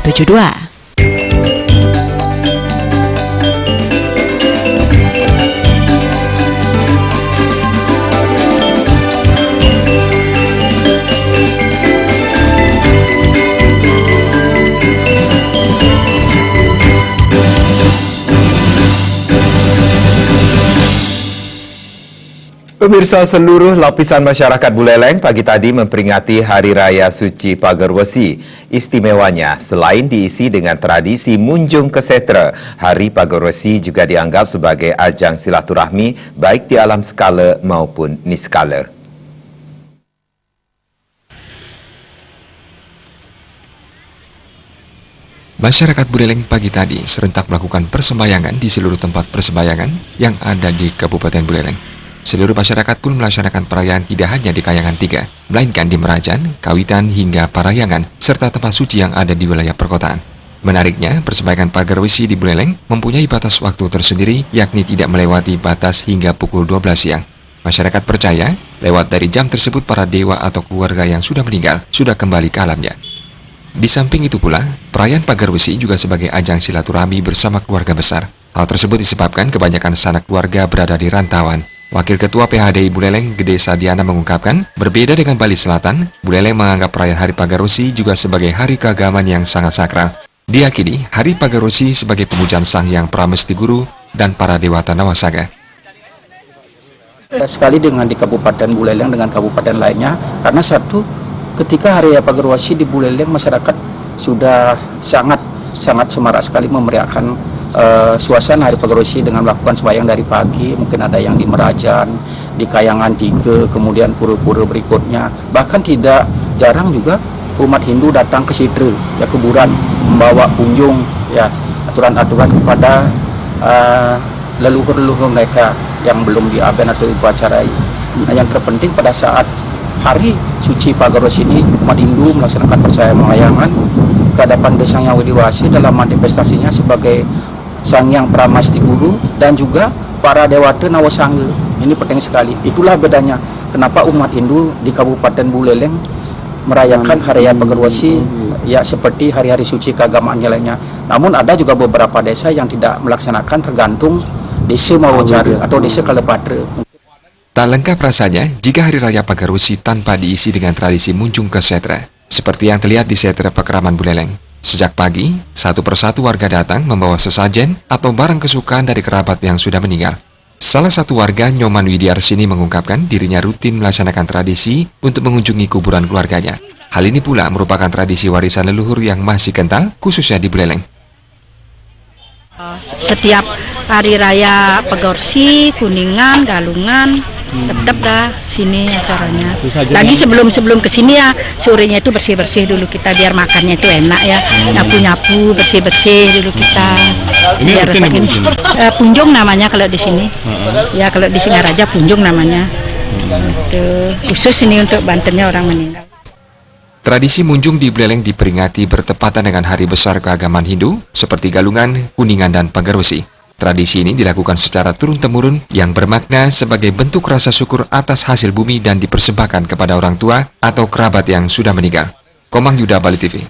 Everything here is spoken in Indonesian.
92,72. Pemirsa, seluruh lapisan masyarakat Buleleng pagi tadi memperingati Hari Raya Suci Pagar Wesi. Istimewanya, selain diisi dengan tradisi Munjung Kesetra, Hari Pagar Wesi juga dianggap sebagai ajang silaturahmi baik di alam skala maupun niskala. Masyarakat Buleleng pagi tadi serentak melakukan persembayangan di seluruh tempat persembayangan yang ada di Kabupaten Buleleng. Seluruh masyarakat pun melaksanakan perayaan tidak hanya di Kayangan 3, melainkan di Merajan, Kawitan hingga Parahyangan, serta tempat suci yang ada di wilayah perkotaan. Menariknya, persembayangan Pagar Wesi di Buleleng mempunyai batas waktu tersendiri, yakni tidak melewati batas hingga pukul 12 siang. Masyarakat percaya, lewat dari jam tersebut para dewa atau keluarga yang sudah meninggal sudah kembali ke alamnya. Di samping itu pula, perayaan Pagar Wesi juga sebagai ajang silaturahmi bersama keluarga besar. Hal tersebut disebabkan kebanyakan sanak keluarga berada di rantauan. Wakil Ketua PHDI Buleleng, Gede Sadiana mengungkapkan, berbeda dengan Bali Selatan, Buleleng menganggap perayaan Hari Pagar Wesi juga sebagai hari keagamaan yang sangat sakral. Diyakini, Hari Pagar Wesi sebagai pemujaan Sang Hyang Pramesti Guru dan para dewata Nawasaga. Sekali dengan di Kabupaten Buleleng dengan kabupaten lainnya, karena satu, ketika Hari Pagar Wesi di Buleleng masyarakat sudah sangat semarak sekali memeriahkan suasana Hari Pagar Wesi dengan melakukan sembahyang dari pagi, mungkin ada yang di Merajan, di Kayangan 3, kemudian pura-pura berikutnya. Bahkan tidak jarang juga umat Hindu datang ke situ, ya kuburan, membawa kunjung, ya aturan-aturan kepada leluhur-leluhur mereka yang belum diaben atau diupacarai. Nah, yang terpenting pada saat Hari Suci Pagar Wesi ini, umat Hindu melaksanakan persembayangan ke hadapan Sang Hyang Widiwasi dalam manifestasinya sebagai Sang Hyang Pramesti Guru dan juga para dewata Nawasangga. Ini penting sekali. Itulah bedanya kenapa umat Hindu di Kabupaten Buleleng merayakan Hari Raya Pagar Wesi ya seperti hari-hari suci keagamaan lainnya. Namun ada juga beberapa desa yang tidak melaksanakan, tergantung desa Mawacara atau desa Kalepatra. Tak lengkap rasanya jika Hari Raya Pagar Wesi tanpa diisi dengan tradisi Munjung Kesetra, seperti yang terlihat di Setra Pakraman Buleleng. Sejak pagi, satu persatu warga datang membawa sesajen atau barang kesukaan dari kerabat yang sudah meninggal. Salah satu warga, Nyoman Widiarsini, mengungkapkan dirinya rutin melaksanakan tradisi untuk mengunjungi kuburan keluarganya. Hal ini pula merupakan tradisi warisan leluhur yang masih kental, khususnya di Buleleng. Setiap Hari Raya Pagar Wesi, Kuningan, Galungan, tetap dah sini acaranya. Lagi sebelum kesini ya, sorenya itu bersih-bersih dulu kita biar makannya itu enak ya. Nyapu-nyapu, bersih-bersih dulu kita. Ini biar rutin begini. Punjung namanya kalau di sini. Ya kalau di Singaraja Punjung namanya. Itu khusus ini untuk Bantennya orang meninggal. Tradisi Munjung di Buleleng diperingati bertepatan dengan hari besar keagamaan Hindu seperti Galungan, Kuningan, dan Pagar Wesi. Tradisi ini dilakukan secara turun-temurun yang bermakna sebagai bentuk rasa syukur atas hasil bumi dan dipersembahkan kepada orang tua atau kerabat yang sudah meninggal. Komang Yuda, Bali TV.